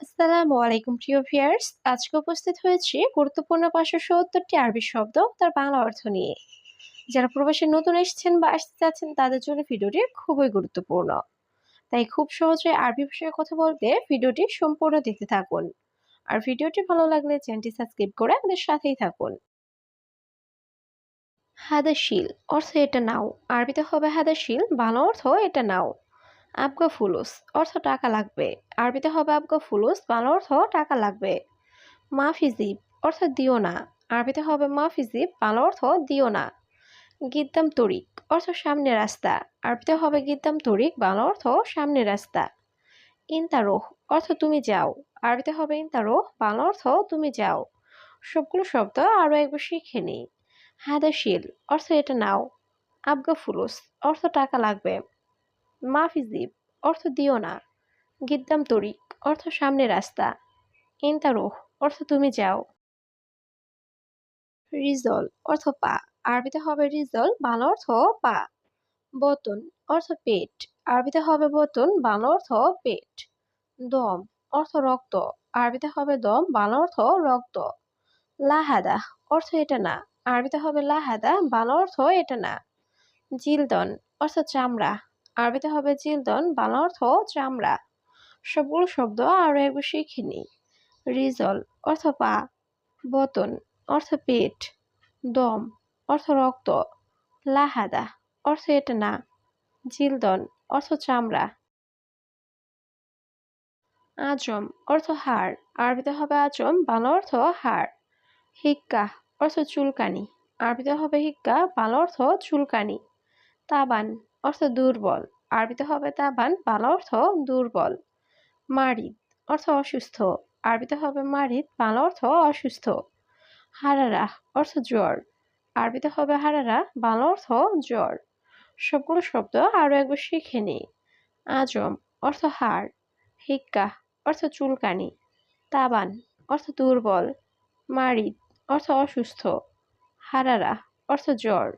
আসসালামু আলাইকুম প্রিয় ভিউয়ার্স, আজকে উপস্থিত হয়েছি গুরুত্বপূর্ণ 570টি আরবি শব্দ তার বাংলা অর্থ নিয়ে। যারা প্রবাসে নতুন এসেছেন বা আসতে চাচ্ছেন তাদের জন্য ভিডিওটি খুবই গুরুত্বপূর্ণ। তাই খুব সহজে আরবি ভাষায় কথা বলতে ভিডিওটি সম্পূর্ণ দেখতে থাকুন। আর ভিডিওটি ভালো লাগলে চ্যানেলটি সাবস্ক্রাইব করে আমাদের সাথেই থাকুন। হাদাশিল অর্থ এটা নাও। আরবিতে হবে হাদাশিল, বাংলা অর্থ এটা নাও। আবগা ফুলুস অর্থ টাকা লাগবে। আরবিতে হবে আবগা ফুলুস, বাংলা অর্থ টাকা লাগবে। মাফিজিব অর্থ দিও না। আরবিতে হবে মাফিজিব, বাংলা অর্থ দিও না। গিদ্দাম তরিক অর্থ সামনে রাস্তা। আরবিতে হবে গিদ্দাম তরিক, বাংলা অর্থ সামনে রাস্তা। ইনতারোহ অর্থ তুমি যাও। আরবিতে হবে ইনতারোহ, বাংলা অর্থ তুমি যাও। সবগুলো শব্দ আরো একবার শিখে নিই। হাদাশিল অর্থ এটা নাও। আবগা ফুলুস অর্থ টাকা লাগবে। মাফিজিব অর্থ দিও না। গিদ্দাম তরিক অর্থ সামনে রাস্তা। ইনতারোহ অর্থ তুমি যাও। রিজল অর্থ পা। আরবিতে হবে রিজল, বাংলা অর্থ পা। বতন অর্থ পেট। আরবিতে হবে বতন, বাংলা অর্থ পেট। দম অর্থ রক্ত। আরবিতে হবে দম, বাংলা অর্থ রক্ত। লাহাদা অর্থ এটা না। আরবিতে হবে লাহাদা, বাংলা অর্থ এটা না। জিলদন অর্থ চামড়া। আরবিতে হবে জিলদন, বাংলা অর্থ চামড়া। সবগুলো শব্দ আরো একবার শিখে নিই। রিজল অর্থ পা। বতন অর্থ পেট। দম অর্থ রক্ত। লাহাদা অর্থ এটা না। জিলদন অর্থ চামড়া। আজম অর্থ হাড়। আরবিতে হবে আজম, বাংলা অর্থ হাড়। হিক্কা অর্থ চুলকানি। আরবিতে হবে হিক্কা, বাংলা অর্থ চুলকানি। তাবান অর্থ দুর্বল। আরবিতে হবে তাবান, বাংলা অর্থ দুর্বল। মারিদ অর্থ অসুস্থ। আরবিতে হবে মারিদ, বাংলা অর্থ অসুস্থ। হারারা অর্থ জ্বর। আরবিতে হবে হারারা, বাংলা অর্থ জ্বর। সবগুলো শব্দ আরো একবার শিখে নিই। আজম অর্থ হাড়। হিক্কা অর্থ চুলকানি। তাবান অর্থ দুর্বল। মারিদ অর্থ অসুস্থ। হারারা অর্থ জ্বর।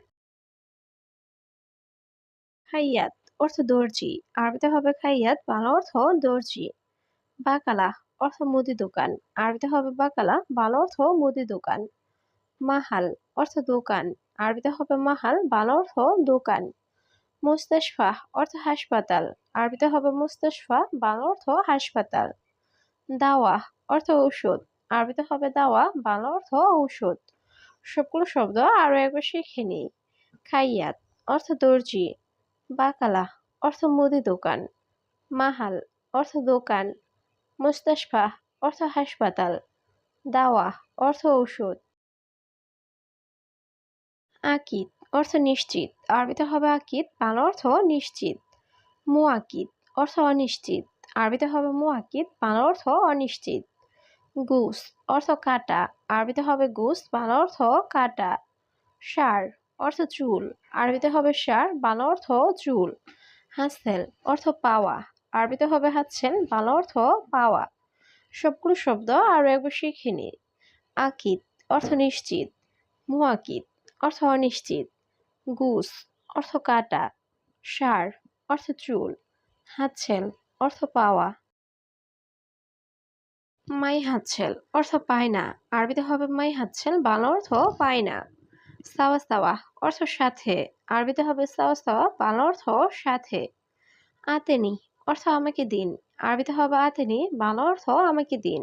খাইয়াত অর্থ দর্জি। আরবিতে হবে খাইয়াত, বাংলা অর্থ দর্জি। বাকালা অর্থ মুদি দোকান। আরবিতে হবে বাকালা, বাংলা অর্থ মুদি দোকান। মাহাল অর্থ দোকান। আরবিতে হবে মাহাল, বাংলা অর্থ দোকান। মুস্তাশফা অর্থ হাসপাতাল। আরবিতে হবে মুস্তাশফা, বাংলা অর্থ হাসপাতাল। দাওয়া অর্থ ঔষধ। আরবিতে হবে দাওয়া, বাংলা অর্থ ঔষধ। সবগুলো শব্দ আরো একবার শিখে নিই। খাইয়াত অর্থ দর্জি। বাকালা অর্থ মুদি দোকান। মাহাল অর্থ দোকান। মুস্তাশফা অর্থ হাসপাতাল। দাওয়া অর্থ ঔষধ। আকিদ অর্থ নিশ্চিত। আরবিতে হবে আকিদ, বাংলা অর্থ নিশ্চিত। মুআকিদ অর্থ অনিশ্চিত। আরবিতে হবে মুআকিদ, বাংলা অর্থ অনিশ্চিত। গুস অর্থ কাটা। আরবিতে হবে গুস, বাংলা অর্থ কাটা। ষাঁড় অর্থ চুল। আরবিতে হবে ষাঁড়, বাংলা অর্থ চুল। হাতছেল অর্থ পাওয়া। আরবিতে হবে হাতছেল, বাংলা অর্থ পাওয়া। সবগুলো শব্দ আরো একবার শিখে নিই। আকিদ অর্থ নিশ্চিত। মুআকিদ অর্থ অনিশ্চিত। গুস অর্থ কাটা। ষাঁড় অর্থ চুল। হাতছেল অর্থ পাওয়া। মাই হাতছেল অর্থ পায় না। আরবিতে হবে মাই হাতছেল, বাংলা অর্থ পায় না। সাওয়া সাওয়া অর্থ সাথে। আরবিতে হবে সাওয়া সাওয়া, বাংলা অর্থ সাথে। আতেনি অর্থ আমাকে দিন। আরবিতে হবে আতেনি, বাংলা অর্থ আমাকে দিন।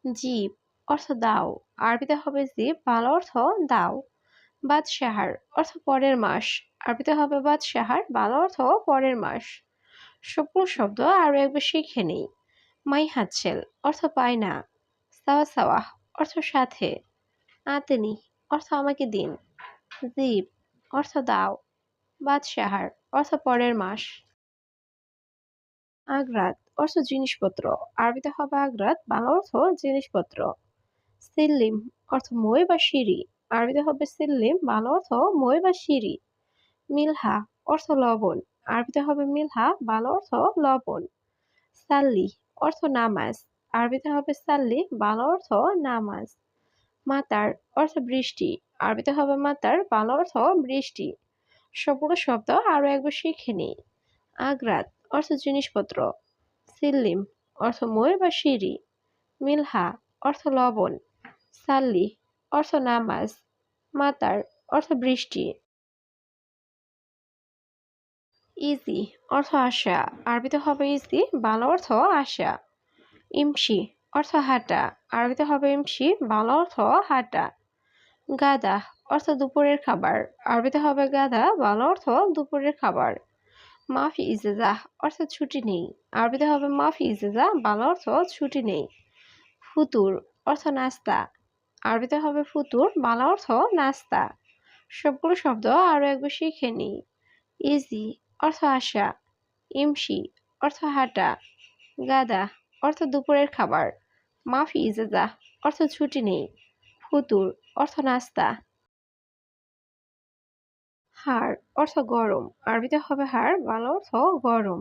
জিব অর্থ দাও। আরবিতে হবে জিব, বাংলা অর্থ দাও। বাদশাহার অর্থ পরের মাস। আরবিতে হবে বাদশাহার, বাংলা অর্থ পরের মাস। সবগুলো শব্দ আরো একবার শিখে নিই। মাই হাতছেল অর্থ পায় না। সাওয়া সাওয়া অর্থ সাথে। আতেনি অর্থ আমাকে দিন। জিব অর্থ দাও। বাদশাহার অর্থ পরের মাস। আগ্রাত অর্থ জিনিসপত্র। আরবিতে হবে আগ্রাত, বাংলা অর্থ জিনিসপত্র। সিল্লিম অর্থ মই বা সিঁড়ি। আরবিতে হবে সিল্লিম, বাংলা অর্থ মই বা সিঁড়ি। মিলহা অর্থ লবণ। আরবিতে হবে মিলহা, বাংলা অর্থ লবণ। সাল্লি অর্থ নামাজ। আরবিতে হবে সাল্লি, বাংলা অর্থ নামাজ। মাতার অর্থ বৃষ্টি। আরবিতে হবে মাতার, বাংলা অর্থ বৃষ্টি। সবগুলো শব্দ আরো একবার শিখে নিই। আগ্রাত অর্থ জিনিসপত্র। সিল্লিম অর্থ মই বা সিঁড়ি। মিলহা অর্থ লবণ। সাল্লি অর্থ নামাজ। মাতার অর্থ বৃষ্টি। ইজি অর্থ আশা, আরবিতে হবে ইজি, বাংলা অর্থ আশা। ইমসি অর্থ হাঁটা, আরবিতে হবে ইমসি, বাংলা অর্থ হাঁটা। গাদা অর্থ দুপুরের খাবার, আরবিতে হবে গাদা, বাংলা অর্থ দুপুরের খাবার। মাফি ইজেজা অর্থ ছুটি নেই, আরবিতে হবে মাফি ইজেজা, বাংলা অর্থ ছুটি নেই। ফুতুর অর্থ নাস্তা, আরবিতে হবে ফুতুর, বাংলা অর্থ নাস্তা। সবগুলো শব্দ আরো একবার শিখে নিই। ইজি অর্থ আশা। ইমসি অর্থ হাঁটা। গাদা অর্থ দুপুরের খাবার। মাফি ইজেজা অর্থ ছুটি নেই। ফুতুর অর্থ নাস্তা। হাড় অর্থ গরম, আরবিতে হবে হাড়, বাংলা অর্থ গরম।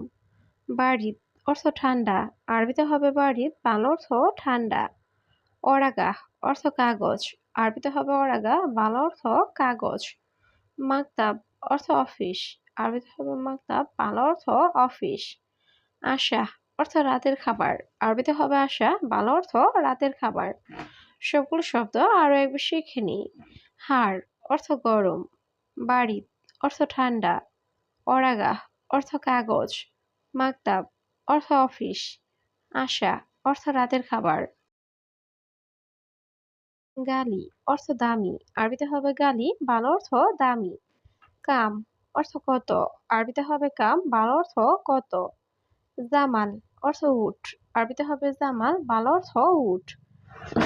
বারিদ অর্থ ঠান্ডা, আরবিতে হবে বারিদ, বাংলা অর্থ ঠান্ডা। অরাগা অর্থ কাগজ, আরবিতে হবে অরাগা, বাংলা অর্থ কাগজ। মাকতাব অর্থ অফিস, আরবিতে হবে মাকতাব, বাংলা অর্থ অফিস। আশা অর্থ রাতের খাবার, আরবিতে হবে আশা, বাংলা অর্থ রাতের খাবার। সবগুলো শব্দ আরো একবার শিখে নিই। হাড় অর্থ গরম। বারিদ অর্থ ঠান্ডা। অরাগা অর্থ কাগজ। মাকতাব অর্থ অফিস। আশা অর্থ রাতের খাবার। গালি অর্থ দামি, আরবিতে হবে গালি, বাংলা অর্থ দামি। কাম অর্থ কত, আরবিতে হবে কাম, বাংলা অর্থ কত। জামাল অর্থ উট, আরবিতে হবে জামাল, বাংলা অর্থ উট।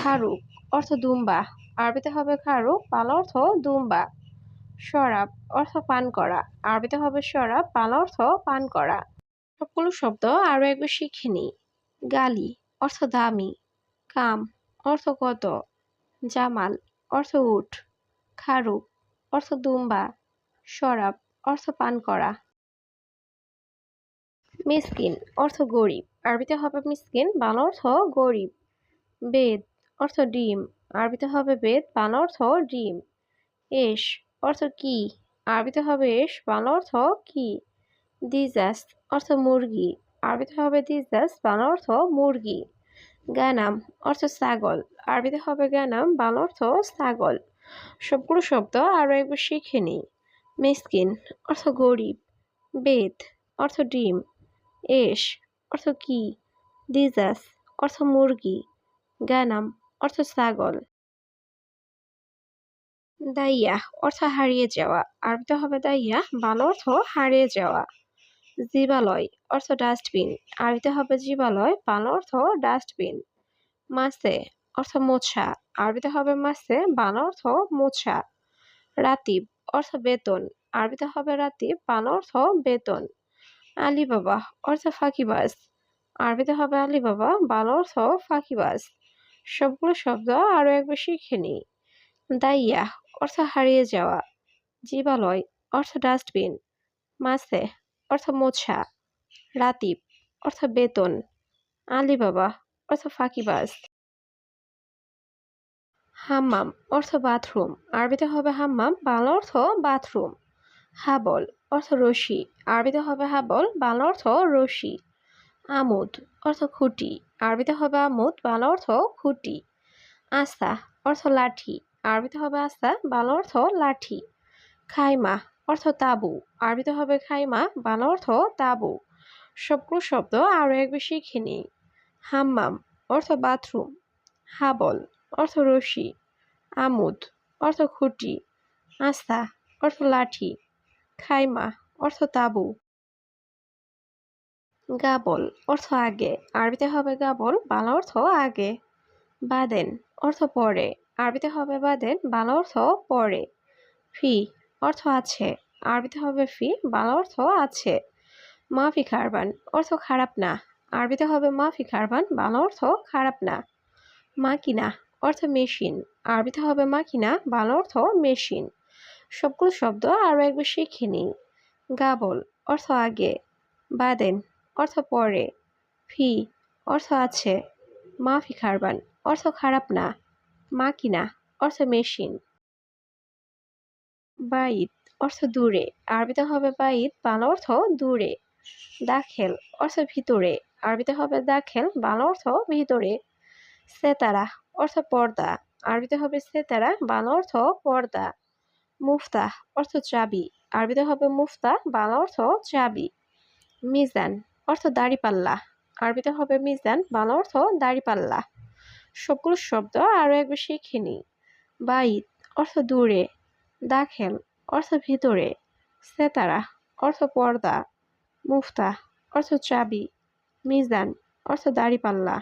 খারুক অর্থ দুম্বা, আরবিতে হবে খারুক, বাংলা অর্থ দুম্বা। শরাব অর্থ পান করা, আরবিতে হবে শরাব, বাংলা অর্থ পান করা। সবগুলো শব্দ আরো একবার শিখে নিই। গালি অর্থ দামি। কাম অর্থ কত। জামাল অর্থ উট। খারুক অর্থ দুম্বা। শরাব অর্থ পান করা। মিসকিন অর্থ গরিব, আরবিতে হবে মিসকিন, বাংলা অর্থ গরিব। বেদ অর্থ ডিম, আরবিতে হবে বেদ, বাংলা অর্থ ডিম। এশ অর্থ কি, আরবিতে হবে এশ, বাংলা অর্থ কি। দিজাস অর্থ মুরগি, আরবিতে হবে দিজাস, বাংলা অর্থ মুরগি। গানাম অর্থ ছাগল, আরবিতে হবে গানাম, বাংলা অর্থ ছাগল। সবগুলো শব্দ আরো একবার শিখে নিই। মিসকিন অর্থ গরিব। বেদ অর্থ ডিম। এশ অর্থ কি। দিজাস অর্থ মুরগি। গানাম অর্থ ছাগল। দাইয়া অর্থ হারিয়ে যাওয়া, আরবিতে হবে দাইয়া, বাংলা অর্থ হারিয়ে যাওয়া। জীবালয় অর্থ ডাস্টবিন, আরবিতে হবে জীবালয়, বাংলা অর্থ ডাস্টবিন। মাসে অর্থ মোছা, আরবিতে হবে মাসে, বাংলা অর্থ মোছা। রাতিব অর্থ বেতন, আরবিতে হবে রাতিব, বাংলা অর্থ বেতন। আলিবাবা অর্থ ফাঁকিবাজ, আরবিতে হবে আলিবাবা, বাংলা অর্থ ফাঁকিবাজ। সবগুলো শব্দ আরো একবার শিখে নিই। দাইয়া অর্থ হারিয়ে যাওয়া। জীবালয় অর্থ ডাস্টবিন। মাসে অর্থ মোছা। রাতিব অর্থ বেতন। আলিবাবা অর্থ ফাঁকিবাজ। হাম্মাম অর্থ বাথরুম, আরবিতে হবে হাম্মাম, বাংলা অর্থ বাথরুম। হাবল অর্থ রশি, আরবিতে হবে হাবল, বাংলা অর্থ রশি। আমুদ অর্থ খুঁটি, আরবিতে হবে আমুদ, বাংলা অর্থ খুঁটি। আস্তা অর্থ লাঠি, আরবিতে হবে আস্তা, বাংলা অর্থ লাঠি। খাইমা অর্থ তাঁবু, আরবিতে হবে খাইমা, বাংলা অর্থ তাঁবু। সবগুলো শব্দ আরো একবার শিখে নিই। হাম্মাম অর্থ বাথরুম। হাবল অর্থ রশি। আমুদ অর্থ খুঁটি। আস্তা অর্থ লাঠি। খাইমা অর্থ তাঁবু। গাবল অর্থ আগে, আরবিতে হবে গাবল, বাংলা অর্থ আগে। বাদেন অর্থ পরে, আরবিতে হবে বাদেন, বাংলা অর্থ পরে। ফি অর্থ আছে, আরবিতে হবে ফি, বাংলা অর্থ আছে। মাফি খারবান অর্থ খারাপ না, আরবিতে হবে মাফি খারবান, বাংলা অর্থ খারাপ না। মাকিনা অর্থ মেশিন, আরবিতে হবে মাকিনা, বাংলা অর্থ মেশিন। সবগুলো শব্দ আরো একবার শিখে নিই। গাবল অর্থ আগে। বাদেন অর্থ পরে। ফি অর্থ আছে। মাফি খারবান অর্থ খারাপ না। মাকিনা অর্থ মেশিন। বাইত অর্থ দূরে, আরবিতে হবে বাইত, বাংলা অর্থ দূরে। দাখেল অর্থ ভিতরে, আরবিতে হবে দাখেল, বাংলা অর্থ ভিতরে। সেতারা অর্থ পর্দা, আরবিতে হবে সেতারা, বাংলা অর্থ পর্দা। মুফতাহ অর্থ চাবি, আরবিতে হবে মুফতাহ, বাংলা অর্থ চাবি। মিজান অর্থ দাঁড়িপাল্লা, আরবিতে হবে মিজান, বাংলা অর্থ দাঁড়িপাল্লা। সবগুলো শব্দ আরও একবার শিখে নিই। বাইত অর্থ দূরে, দাখেল অর্থ ভিতরে, সেতারা অর্থ পর্দা, মুফতাহ অর্থ চাবি, মিজান অর্থ দাঁড়িপাল্লা।